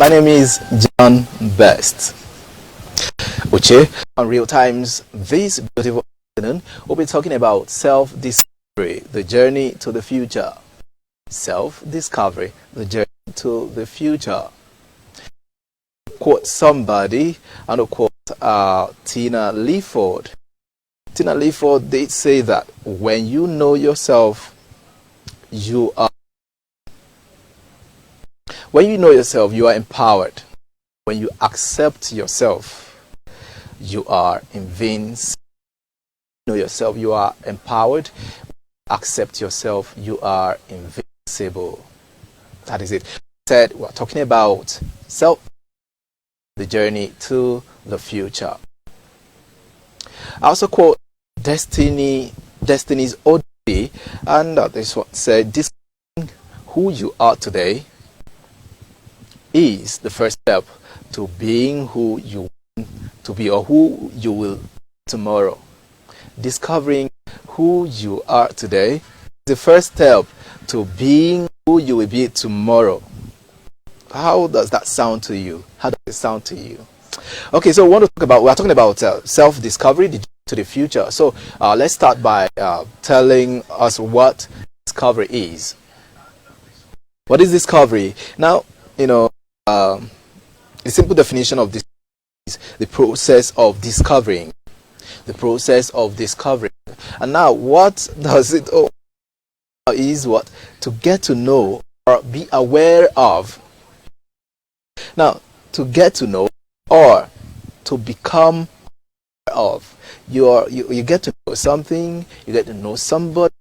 My name is John Best. Uche, on Real Times, this beautiful afternoon, we'll be talking about self-discovery, the journey to the future. Self-discovery, the journey to the future. Quote somebody, and I'll quote Tina Leaford. Tina Leaford did say that when you know yourself, you are empowered. When you accept yourself, you are invincible. Know yourself, you are empowered. Accept yourself, you are invincible. That is it. Said we're talking about self, the journey to the future. I also quote Destiny's Odyssey, and this one said, "Discovering who you are today is the first step to being who you want to be, or who you will be tomorrow." Discovering who you are today is the first step to being who you will be tomorrow. How does that sound to you? How does it sound to you? Okay, so we're talking about self-discovery to the future. So let's start by telling us what discovery is. What is discovery? Now, the simple definition of this is the process of discovering. The process of discovering. And now, what does it all is what? To get to know or be aware of. Now, to get to know or to become aware of. You get to know something, you get to know somebody,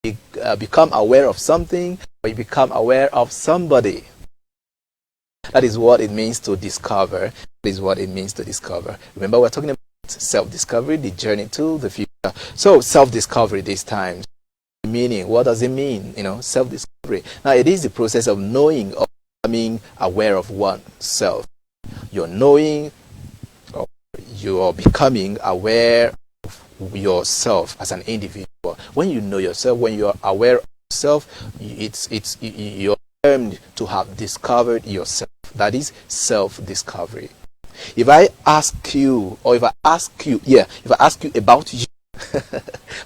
you become aware of something, or you become aware of somebody. That is what it means to discover. That is what it means to discover. Remember, we're talking about self-discovery, the journey to the future. So, self-discovery this time. Meaning, what does it mean? Self-discovery. Now, it is the process of knowing or becoming aware of oneself. You're knowing or you're becoming aware of yourself as an individual. When you know yourself, when you're aware of yourself, you're termed to have discovered yourself. That is self-discovery. If I ask you about you,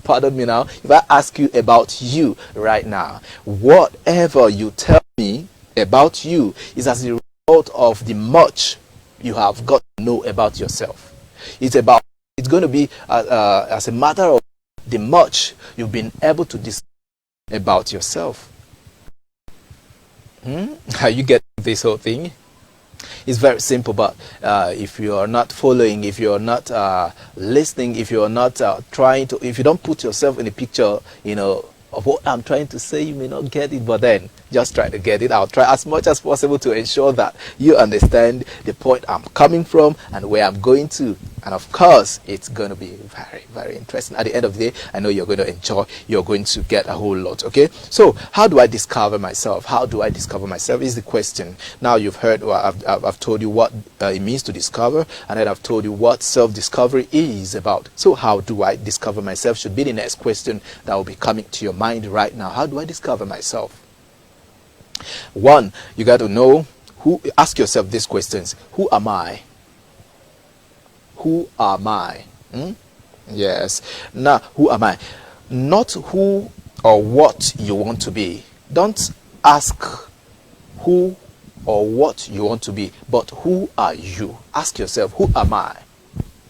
pardon me now, if I ask you about you right now, whatever you tell me about you is as a result of the much you have got to know about yourself. It's going to be as a matter of the much you've been able to discover about yourself. Are you getting this whole thing? It's very simple, but if you are not following, if you are not listening, if you are not if you don't put yourself in the picture, of what I'm trying to say, you may not get it, but then just try to get it. I'll try as much as possible to ensure that you understand the point I'm coming from and where I'm going to. And of course, it's going to be very, very interesting. At the end of the day, I know you're going to enjoy. You're going to get a whole lot, okay? So, how do I discover myself? How do I discover myself is the question. Now, you've heard, I've told you what it means to discover, and then I've told you what self-discovery is about. So, how do I discover myself should be the next question that will be coming to your mind right now. How do I discover myself? One, you got to know ask yourself these questions. Who am I? Who am I? Yes. Now, who am I? Not who or what you want to be. Don't ask who or what you want to be, but who are you? Ask yourself, who am I?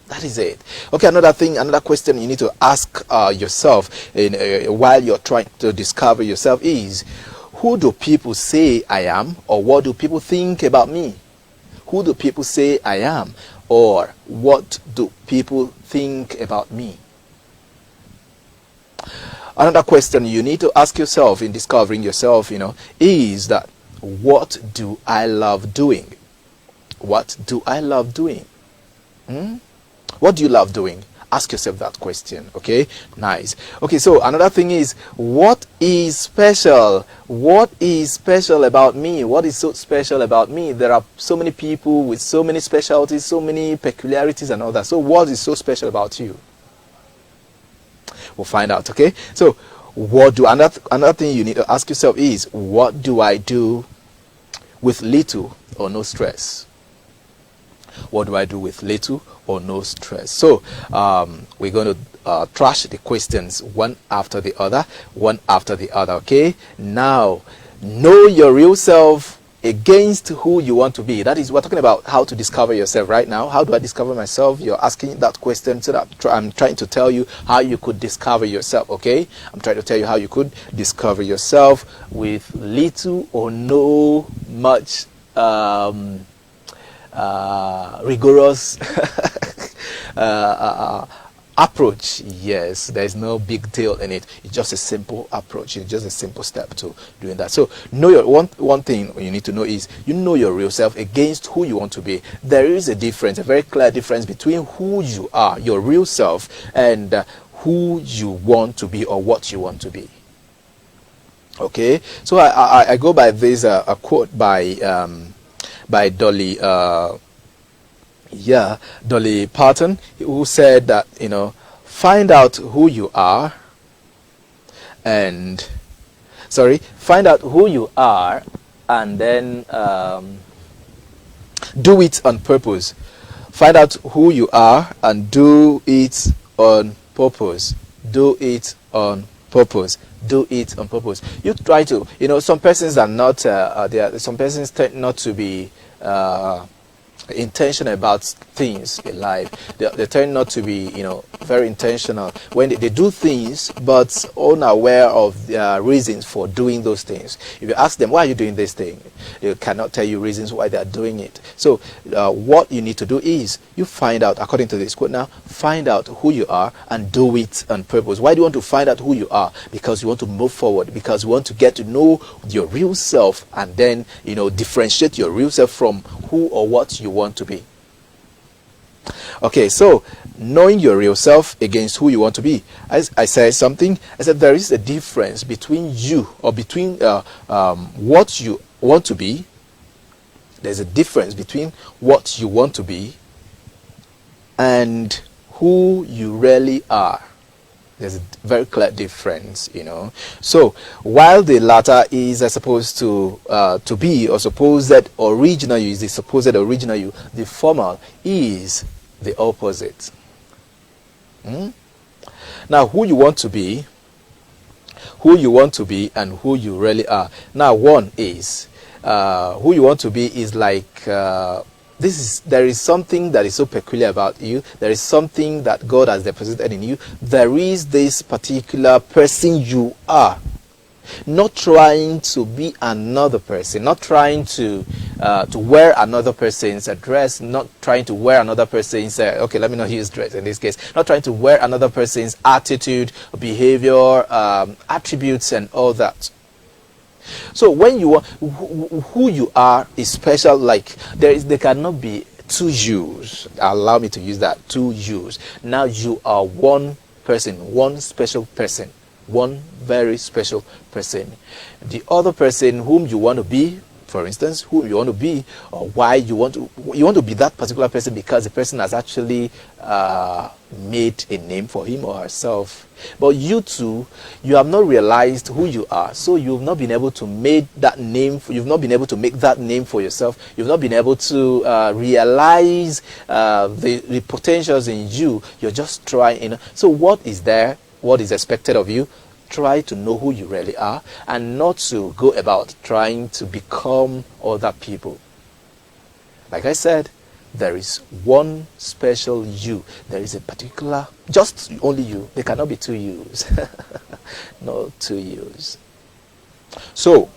That is it. Okay, another question you need to ask yourself while you're trying to discover yourself is, who do people say I am, or what do people think about me? Who do people say I am, or what do people think about me? Another question you need to ask yourself in discovering yourself, is that, what do I love doing? What do I love doing? What do you love doing? Ask yourself that question, okay? Nice. Okay, so another thing is, what is special? What is special about me? What is so special about me? There are so many people with so many specialties, so many peculiarities and all that. So what is so special about you? We'll find out, okay? So another thing you need to ask yourself is, what do I do with little or no stress? What do I do with little or no stress? So we're going to trash the questions one after the other, okay? Now, know your real self against who you want to be. That is, we're talking about how to discover yourself right now. How do I discover myself? You're asking that question, so that I'm trying to tell you how you could discover yourself, okay? I'm trying to tell you how you could discover yourself with little or no much rigorous approach. Yes, there's no big deal in it. It's just a simple approach. It's just a simple step to doing that. So know your one thing you need to know is, you know your real self against who you want to be. There is a difference, a very clear difference between who you are, your real self, and who you want to be, or what you want to be. Okay, so I go by this a quote by Dolly Dolly Parton, who said that, find out who you are and then do it on purpose. Find out who you are and do it on purpose. Do it on purpose. Do it on purpose. You try to, some persons are not some persons tend not to be intentional about things in life. They tend not to be, very intentional when they do things, but unaware of their reasons for doing those things. If you ask them, why are you doing this thing, they cannot tell you reasons why they are doing it. So what you need to do is, you find out, according to this quote now, find out who you are and do it on purpose. Why do you want to find out who you are? Because you want to move forward, because you want to get to know your real self, and then differentiate your real self from who or what you want to be. Okay, so knowing your real self against who you want to be. As I said something, I said there is a difference between you, or between what you want to be. There's a difference between what you want to be and who you really are. There's a very clear difference, So while the latter is supposed to be, or suppose that original you is the supposed original you, the former is the opposite. Now, who you want to be, and who you really are. Now, one is who you want to be is like there is something that is so peculiar about you. There is something that God has deposited in you. There is this particular person you are. Not trying to be another person, not trying to wear another person's dress, not trying to wear another person's okay, let me not use dress in this case, not trying to wear another person's attitude, behavior, attributes, and all that. So when you are who you are is special. Like there cannot be two yous. Allow me to use that, two yous. Now you are one person, one special person, one very special person. The other person whom you want to be, for instance, who you want to be, or why you want to be that particular person, because the person has actually made a name for him or herself. But you too, you have not realized who you are, so you've not been able to make that name. You've not been able to make that name for yourself. You've not been able to realize the potentials in you. You're just trying. So what is there? What is expected of you? Try to know who you really are, and not to go about trying to become other people. Like I said, there is one special you. There is a particular, just only you. There cannot be two yous. No two yous. So,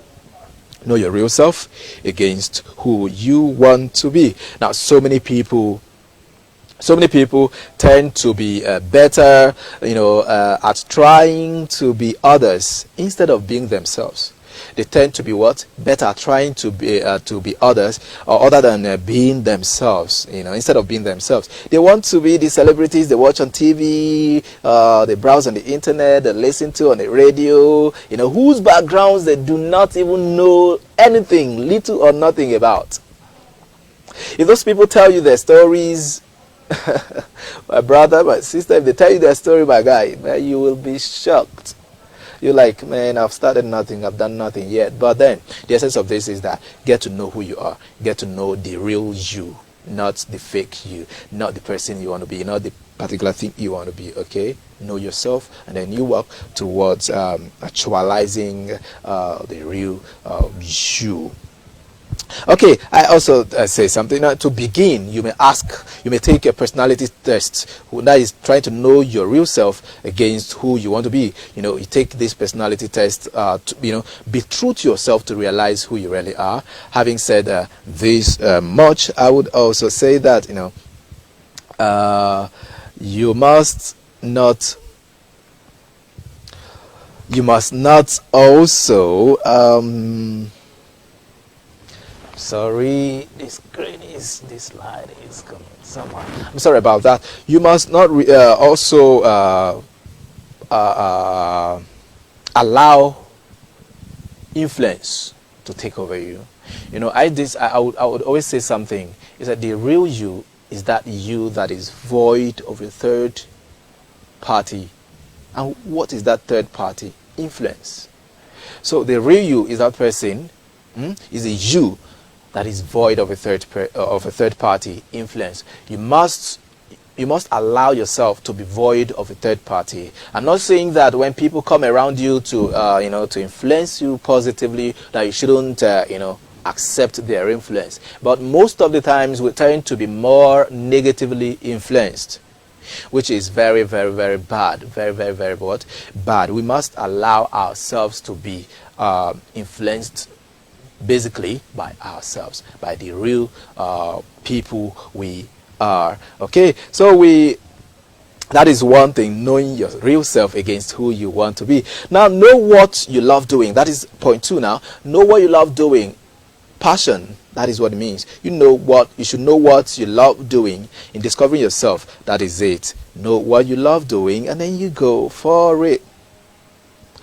know your real self against who you want to be. Now, so many people tend to be better, at trying to be others instead of being themselves. They tend to be better at trying to be others, or other than being themselves. Instead of being themselves, they want to be the celebrities they watch on TV, they browse on the internet, they listen to on the radio. Whose backgrounds they do not even know anything, little or nothing about. If those people tell you their stories, my brother, my sister, if they tell you their story, my guy, you will be shocked. You're like, man, I've started nothing, I've done nothing yet. But then the essence of this is that get to know who you are, get to know the real you, not the fake you, not the person you want to be, not the particular thing you want to be. Okay, know yourself, and then you work towards actualizing the real you. Okay, I also say something. To begin, you may take a personality test that is trying to know your real self against who you want to be. You take this personality test to, be true to yourself to realize who you really are. Having said this much, I would also say that, you must not also, sorry, this slide is coming somewhere. I'm sorry about that. You must not also allow influence to take over you. I would always say something is that the real you is that you that is void of a third party. And what is that third party? Influence. So the real you is that person, is a you that is void of a third party influence. You must allow yourself to be void of a third party. I'm not saying that when people come around you to to influence you positively, that you shouldn't accept their influence. But most of the times we tend to be more negatively influenced, which is very, very, very bad. Very, very, very bad. We must allow ourselves to be influenced basically by ourselves, by the real people we are. Okay, so that is one thing, knowing your real self against who you want to be. Now, know what you love doing. That is point 2 now. Know what you love doing. Passion, that is what it means. You should know what you love doing. In discovering yourself, that is it. Know what you love doing, and then you go for it.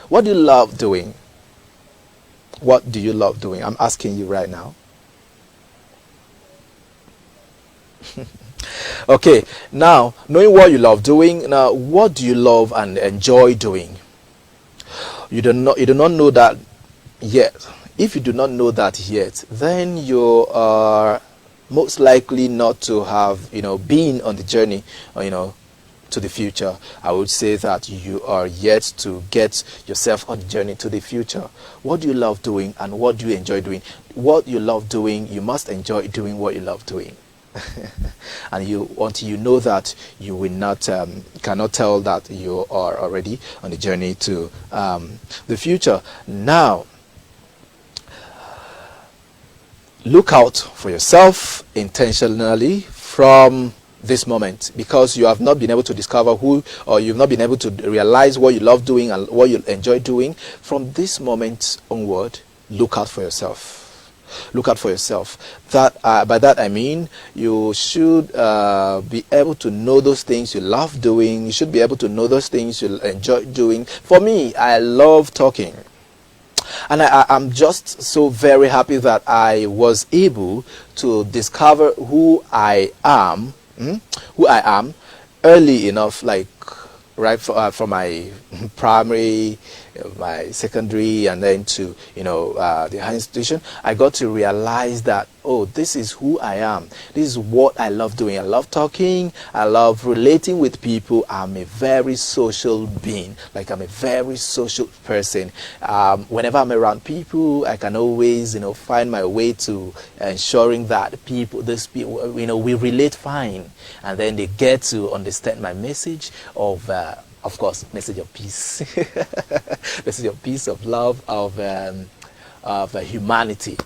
What do you love doing? What do you love doing? I'm asking you right now. Okay, now, knowing what you love doing, now what do you love and enjoy doing? You do not know that yet. If you do not know that yet, then you are most likely not to have been on the journey to the future. I would say that you are yet to get yourself on the journey to the future. What do you love doing, and what do you enjoy doing? What you love doing, you must enjoy doing what you love doing. And until you know that, you will not cannot tell that you are already on the journey to the future. Now, look out for yourself intentionally from this moment, because you have not been able to discover who, or you've not been able to realize what you love doing and what you enjoy doing. From this moment onward, look out for yourself. Look out for yourself. That by that I mean you should be able to know those things you love doing. You should be able to know those things you enjoy doing. For me, I love talking. And I'm just so very happy that I was able to discover who I am early enough, like right from my primary, my secondary, and then to the higher institution. I got to realize that, oh, this is who I am. This is what I love doing. I love talking. I love relating with people. I'm a very social being. Like, I'm a very social person. Whenever I'm around people, I can always find my way to ensuring that these people we relate fine, and then they get to understand my message of course, message of peace, message of peace, of love, of humanity.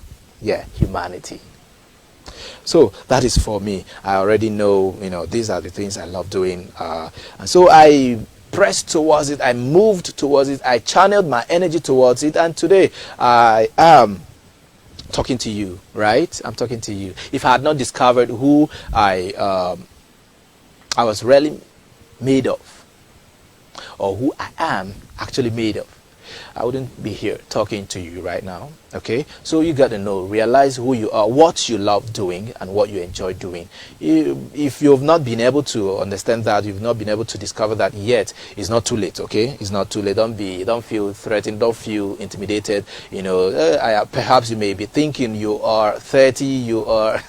Yeah, humanity. So that is for me. I already know, these are the things I love doing. And so I pressed towards it. I moved towards it. I channeled my energy towards it. And today I am talking to you, right? I'm talking to you. If I had not discovered who I was really made of, or who I am actually made of, I wouldn't be here talking to you right now. Okay, so you got to realize who you are, what you love doing, and what you enjoy doing. If you've not been able to understand that, you've not been able to discover that yet, it's not too late. Okay, it's not too late. Don't feel threatened, don't feel intimidated. Perhaps you may be thinking you are 30, you are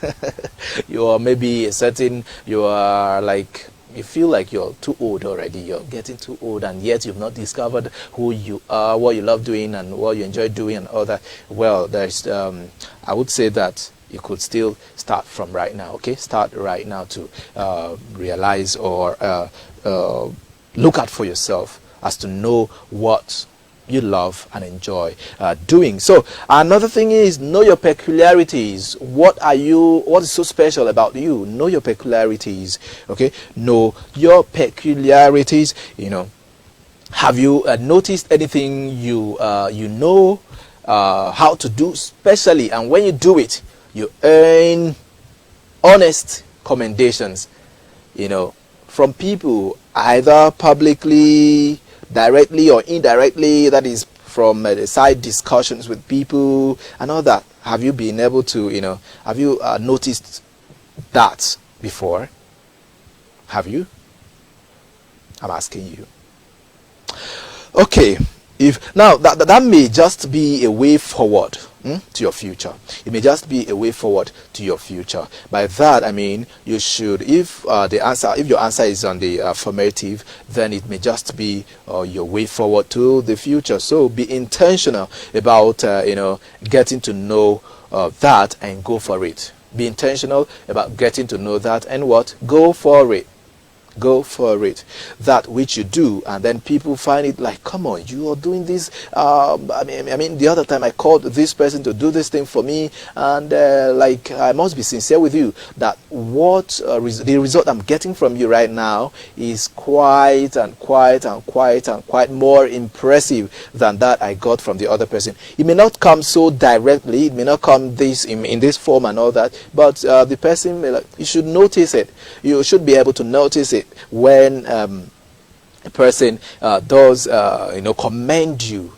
you are maybe a certain, you are like, you feel like you're too old already, you're getting too old, and yet you've not discovered who you are, what you love doing, and what you enjoy doing, and all that. Well, there's I would say that you could still start from right now. Okay, start right now to realize or look out for yourself as to know what you love and enjoy doing. So another thing is, know your peculiarities. What is so special about you? Know your peculiarities. Okay, know your peculiarities. Have you noticed anything you know how to do specially, and when you do it, you earn honest commendations from people, either publicly, directly or indirectly, that is from side discussions with people and all that. Have you been able to, have you noticed that before? Have you? I'm asking you. Okay, if now that may just be a way forward to your future. It may just be a way forward to your future. By that I mean, you should, if your answer is on the affirmative, then it may just be your way forward to the future. So be intentional about getting to know that, and go for it. Be intentional about getting to know that, and what? Go for it. Go for it. That which you do, and then people find it like, come on, you are doing this. I mean, the other time I called this person to do this thing for me, and I must be sincere with you that the result I'm getting from you right now is quite more impressive than that I got from the other person. It may not come so directly, it may not come in this form and all that, but the person may, you should notice it. You should be able to notice it when a person does commend you.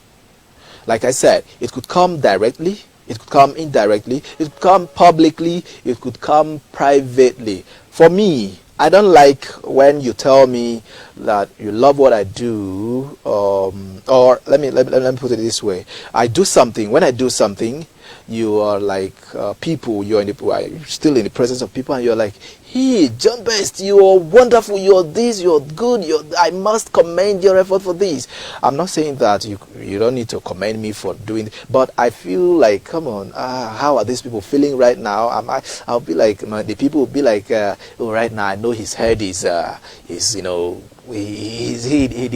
Like I said, it could come directly, it could come indirectly, it could come publicly, it could come privately. For me, I don't like when you tell me that you love what I do, or let me put it this way. I do something. When I do something, you are like people. You're still in the presence of people, and you're like, "Hey, John Best, you're wonderful. You're this. You're good. I must commend your effort for this." I'm not saying that you don't need to commend me for doing it, but I feel like, come on, how are these people feeling right now? I'll be like, the people will be like, oh, right now I know his head is he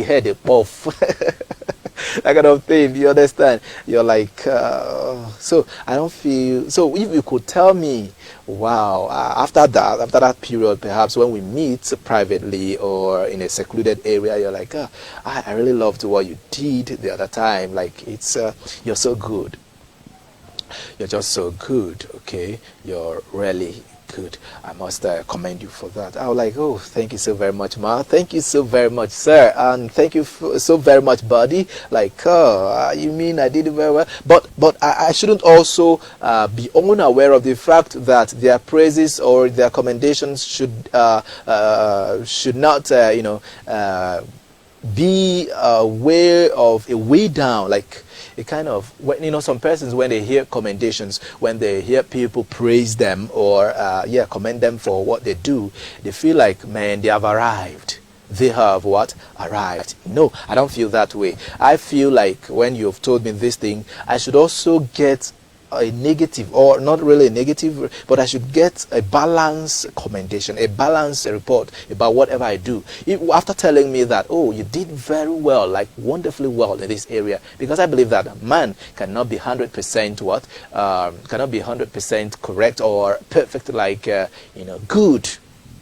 had a puff. That kind of thing, you understand? You're like, so I don't feel, so if you could tell me, wow, after that period, perhaps when we meet privately or in a secluded area, you're like, I really loved what you did the other time, like, it's you're so good, you're just so good, okay, you're really good. I must commend you for that. I was like, oh, thank you so very much, ma. Thank you so very much, sir. And thank you so very much, buddy. Like, you mean I did it very well? But I shouldn't also be unaware of the fact that their praises or their commendations should not, be a way down, like a kind of, some persons, when they hear commendations, when they hear people praise them or commend them for what they do, they feel like, man, they have arrived. They have what? Arrived. No, I don't feel that way. I feel like when you've told me this thing, I should also get a negative, or not really a negative, but I should get a balanced commendation, a balanced report about whatever I do. After telling me that, oh, you did very well, like wonderfully well in this area, because I believe that man cannot be 100% cannot be 100% correct or perfect, like good.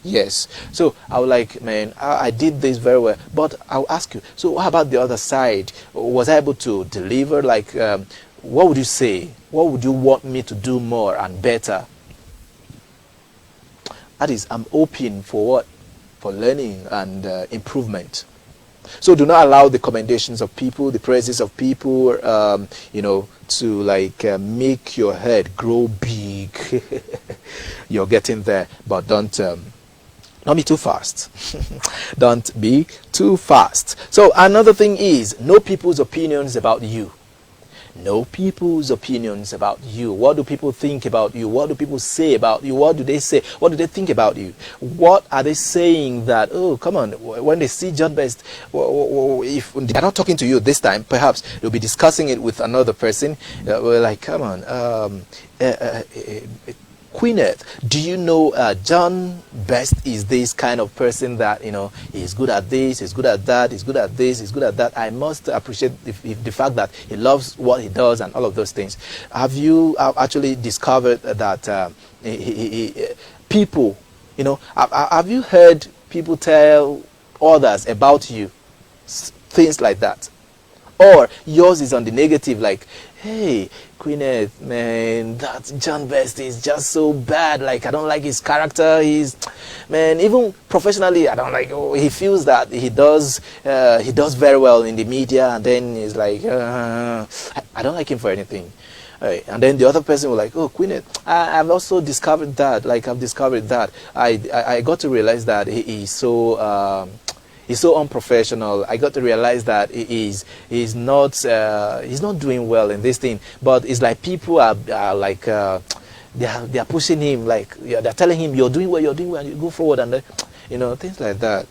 Yes. So I was like, man, I did this very well. But I'll ask you, so how about the other side? Was I able to deliver? Like, what would you say? What would you want me to do more and better? That is, I'm open for what? For learning and improvement. So do not allow the commendations of people, the praises of people, to make your head grow big. You're getting there, but don't be too fast. Don't be too fast. So another thing is, know people's opinions about you. Know people's opinions about you. What do people think about you? What do people say about you? What do they say? What do they think about you? What are they saying that, oh, come on, when they see John Best, if they're not talking to you this time, perhaps they'll be discussing it with another person. We're like, come on, Queeneth, do you know John Best is this kind of person that, he's good at this, he's good at that, he's good at this, he's good at that. I must appreciate the fact that he loves what he does and all of those things. Have you actually discovered that people, have you heard people tell others about you? Things like that. Or yours is on the negative, like, hey, Queeneth, man, that John Best is just so bad. Like, I don't like his character. Even professionally, I don't like. He feels that he does very well in the media, and then he's like, I don't like him for anything. Right. And then the other person will like, oh, Queeneth, I've also discovered that. Like, I've discovered that. I got to realize that he is so. He's so unprofessional. I got to realize that he's not doing well in this thing. But it's like people are like they are pushing him, like they're telling him, you're doing well, you go forward, and things like that.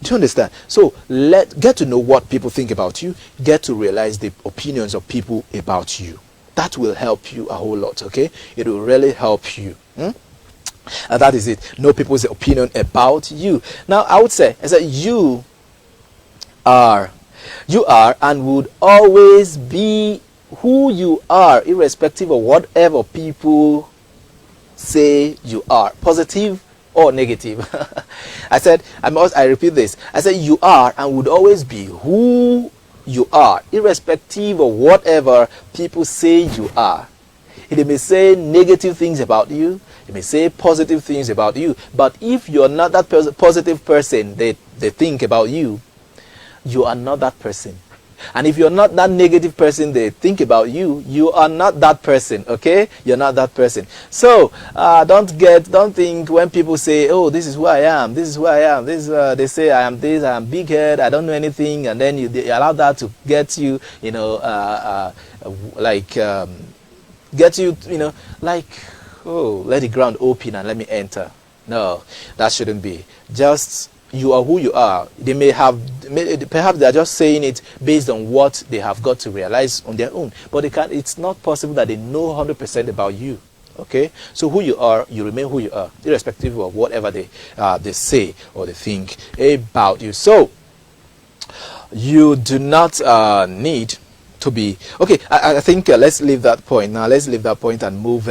Do you understand? So get to know what people think about you. Get to realize the opinions of people about you. That will help you a whole lot. Okay, it will really help you. And that is it. Know people's opinion about you. Now, I would say, you are and would always be who you are, irrespective of whatever people say you are, positive or negative. I repeat this. I said you are and would always be who you are, irrespective of whatever people say you are. They may say negative things about you. They may say positive things about you. But if you're not that positive person they think about you, you are not that person. And if you're not that negative person they think about you, you are not that person. Okay? You're not that person. So don't think when people say, oh, this is who I am, this is who I am, they say I am this, I am big head, I don't know anything, and then they allow that to get you, get you, like, oh, let the ground open and let me enter. No, that shouldn't be. Just, you are who you are. Perhaps they are just saying it based on what they have got to realize on their own. But it's not possible that they know 100% about you. Okay? So who you are, you remain who you are, irrespective of whatever they say or they think about you. So, you do not need to be okay. I think let's leave that point now. Let's leave that point and move.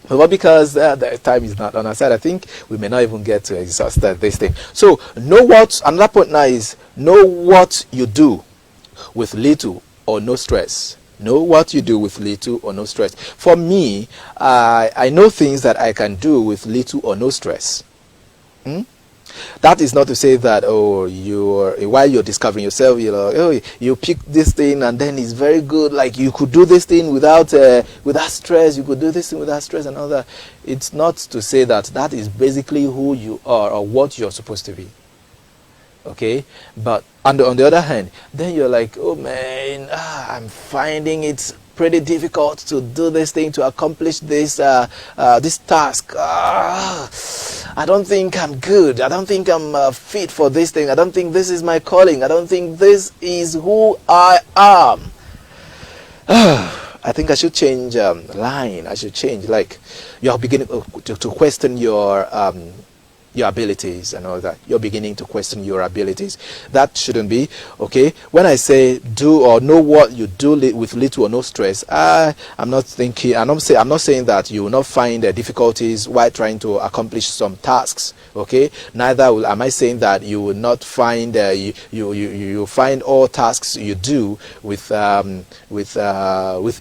But because the time is not on our side, I think we may not even get to exhaust this thing. So another point now is know what you do with little or no stress. Know what you do with little or no stress. For me, I know things that I can do with little or no stress. That is not to say that, while you're discovering yourself, you pick this thing and then it's very good. Like, you could do this thing without stress. You could do this thing without stress and all that. It's not to say that is basically who you are or what you're supposed to be. Okay? But on the other hand, then you're like, oh man, I'm finding it pretty difficult to do this thing, to accomplish this task. I don't think I'm good. I don't think I'm fit for this thing. I don't think this is my calling. I don't think this is who I am. I think I should change line. I should change. Like, you're beginning to question your abilities and all that. You're beginning to question your abilities. That shouldn't be. Okay? When I say do or know what you do with little or no stress, I'm not saying that you will not find difficulties while trying to accomplish some tasks. Okay? Neither am I saying that you will not find you find all tasks you do with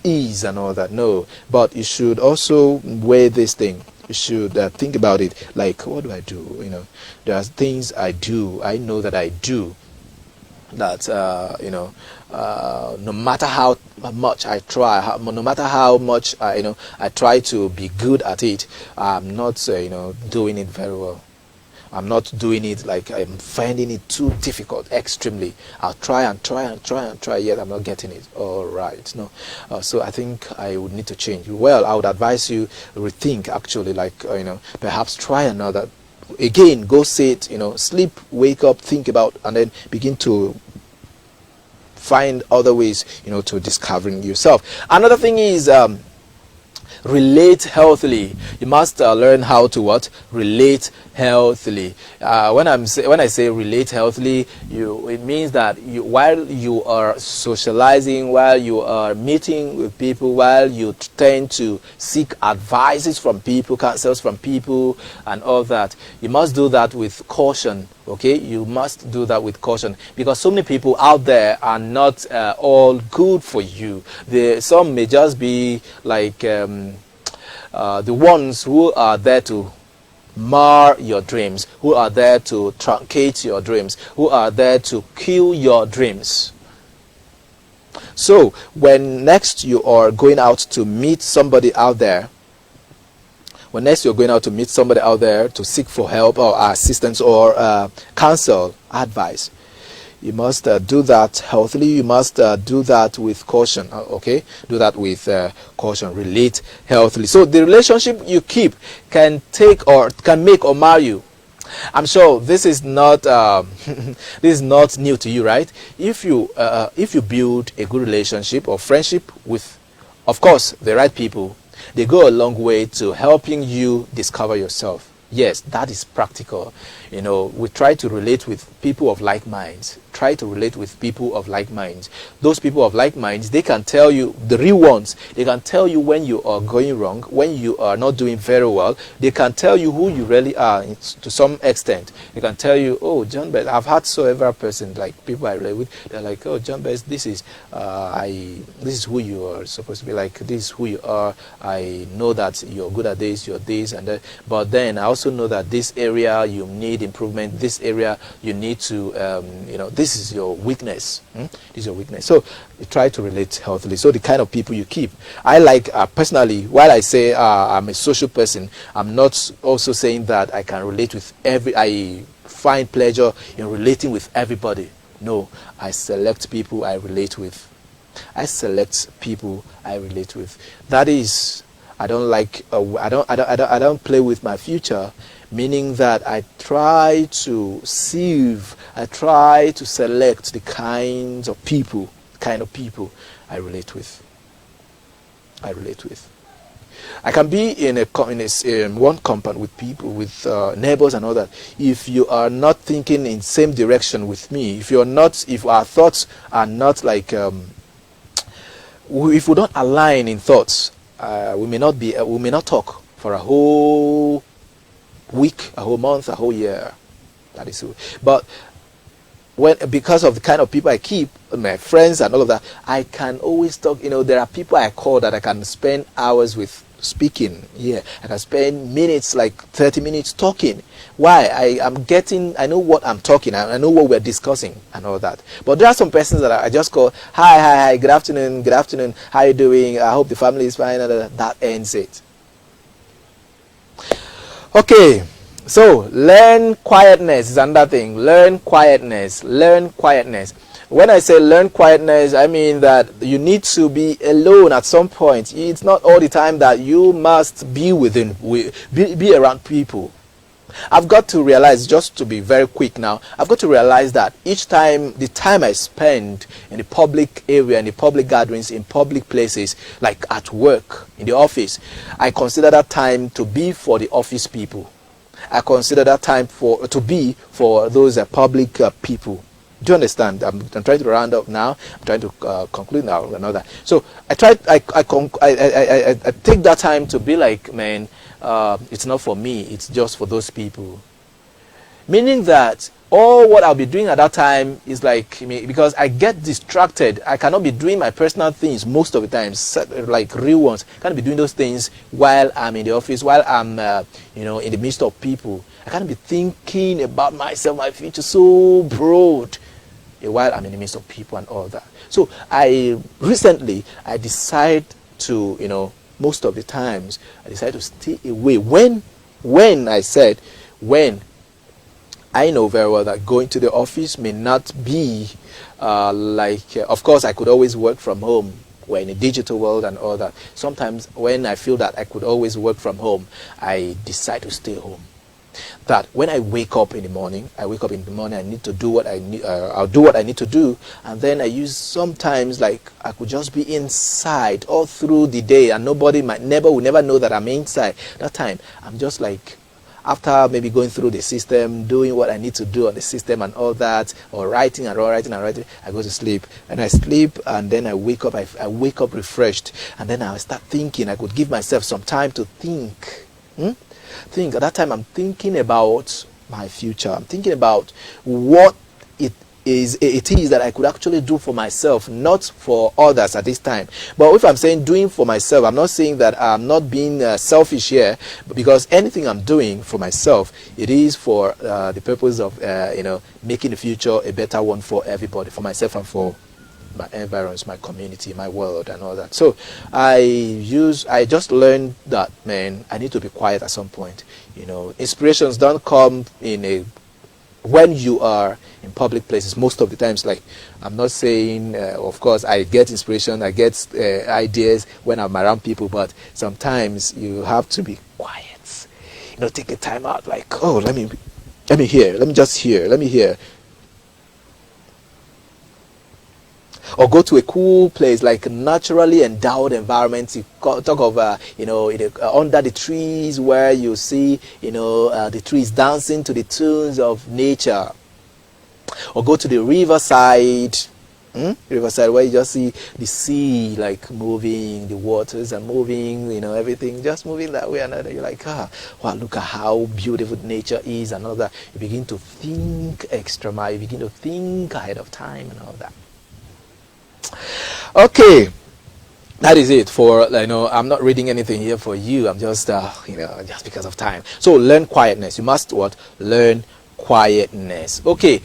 ease and all that. No, but you should also weigh this thing. You should think about it. Like, what do I do? There are things I do. I know that I do that no matter how much I try, no matter how much I try to be good at it, I'm not doing it very well. I'm not doing it, like I'm finding it too difficult, extremely. I'll try and try and try and try, yet I'm not getting it. All right, no. So I think I would need to change. Well, I would advise you rethink, actually, like perhaps try another. Again, go sit, sleep, wake up, think about, and then begin to find other ways, to discovering yourself. Another thing is relate healthily. You must learn how to what? Relate healthily. When I say relate healthily, it means that while you are socializing, while you are meeting with people, while you tend to seek advices from people, counsels from people, and all that, you must do that with caution. Okay, you must do that with caution, because so many people out there are not all good for you. Some may just be like the ones who are there to mar your dreams, who are there to truncate your dreams, who are there to kill your dreams. So when next you are going out to meet somebody out there, to seek for help or assistance or counsel, advice, you must do that healthily. You must do that with caution. Okay, do that with caution. Relate healthily. So the relationship you keep can make or mar you. I'm sure this is not this is not new to you, right? If you build a good relationship or friendship with, of course, the right people, they go a long way to helping you discover yourself. Yes, that is practical. We try to relate with people of like minds. Try to relate with people of like minds. Those people of like minds, they can tell you, the real ones, they can tell you when you are going wrong, when you are not doing very well. They can tell you who you really are to some extent. They can tell you, oh, John Bess, I've had several person, like people I relate with, they're like, oh, John Bess, this is who you are supposed to be, like, this is who you are. I know that you're good at this, you're this and that, but then I also know that this area you need improvement, this area you need to this is your weakness. This is your weakness. So you try to relate healthily. So the kind of people you keep. I like personally, while I say I'm a social person, I'm not also saying that I can relate with I find pleasure in relating with everybody. No, I select people I relate with. That is, I don't play with my future, meaning that I try to select the kind of people I relate with. I can be in one compound with people, with neighbors and all that. If you are not thinking in same direction with me, if our thoughts are not like, if we don't align in thoughts, we may not talk for a whole week, a whole month, a whole year. That is so. But because of the kind of people I keep, my friends and all of that, I can always talk. There are people I call that I can spend hours with speaking. Yeah, I can spend minutes, like 30 minutes talking. Why? I know what I'm talking. I know what we're discussing and all that. But there are some persons that I just call, hi, good afternoon, how you doing? I hope the family is fine. That ends it. Okay, so learn quietness is another thing. Learn quietness. When I say learn quietness, I mean that you need to be alone at some point. It's not all the time that you must be be around people. I've got to realize, just to be very quick now, I've got to realize that the time I spend in the public area, in the public gatherings, in public places, like at work, in the office, I consider that time to be for the office people. I consider that time to be for those public people. Do you understand? I'm trying to round up now. I'm trying to conclude now and all that. So I take that time to be like, man, it's not for me. It's just for those people. Meaning that all what I'll be doing at that time is like, because I get distracted. I cannot be doing my personal things most of the time, like real ones. I can't be doing those things while I'm in the office, while I'm in the midst of people. I can't be thinking about myself, my future so broad. while I'm in the midst of people and all that. So I decided to, most of the times I decided to stay away. When I know very well that going to the office may not be of course I could always work from home. We're in a digital world and all that. Sometimes when I feel that I could always work from home, I decide to stay home. That when I wake up in the morning, I need to do what I need. I'll do what I need to do, and then I use sometimes I could just be inside all through the day, and nobody will never know that I'm inside. That time I'm just after maybe going through the system, doing what I need to do on the system and all that, or writing, I go to sleep, and I sleep, and then I wake up. I wake up refreshed, and then I start thinking. I could give myself some time to think. At that time I'm thinking about my future. I'm thinking about what it is that I could actually do for myself, not for others at this time. But if I'm saying doing for myself, I'm not saying that I'm not being selfish here, because anything I'm doing for myself, it is for the purpose of making the future a better one for everybody, for myself and for my environs, my community, my world, and all that. So I just learned that, man, I need to be quiet at some point. Inspirations don't come when you are in public places. Most of the times, I'm not saying, of course, I get inspiration, I get ideas when I'm around people, but sometimes you have to be quiet. Take a time out, let me hear, let me just hear, let me hear. Or go to a cool place, like a naturally endowed environment. You talk of, under the trees, where you see, the trees dancing to the tunes of nature. Or go to the riverside, where you just see the sea moving, the waters are moving, everything just moving that way and another. You're like, wow, look at how beautiful nature is and all that. You begin to think extra mile, you begin to think ahead of time and all that. Okay, that is it for, I'm not reading anything here for you. I'm just, just because of time. So learn quietness. You must what? Learn quietness. Okay,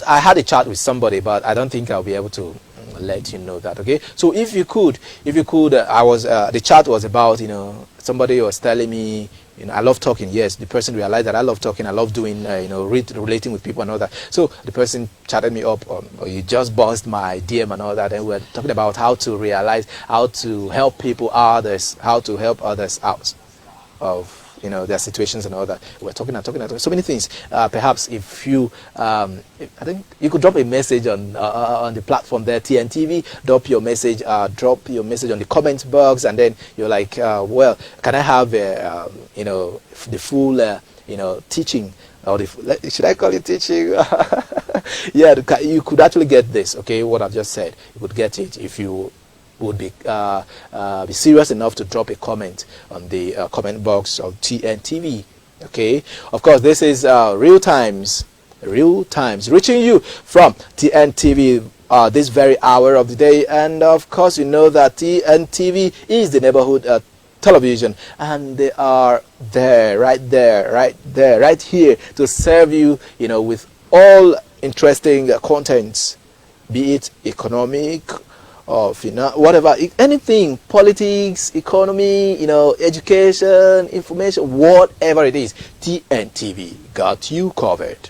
I had a chat with somebody, but I don't think I'll be able to let you know that. Okay, so if you could, the chat was about, somebody was telling me, I love talking. Yes, the person realized that I love talking. I love doing, relating with people and all that. So the person chatted me up, or you just buzzed my DM and all that, and we were talking about how to realize, how to help others out of their situations and all that. We're talking so many things. Perhaps if you, I think you could drop a message on the platform there, TNTV. Drop your message on the comment box, and then you're like, well, can I have the full teaching, or should I call it teaching? Yeah, you could actually get this. Okay, what I've just said, you could get it if you would be serious enough to drop a comment on the comment box of TNTV. Okay, of course, this is real times reaching you from TNTV this very hour of the day, and of course you know that TNTV is the neighborhood television, and they are right here to serve you, with all interesting contents, be it economic, of whatever, anything, politics, economy, education, information, whatever it is, TNTV got you covered.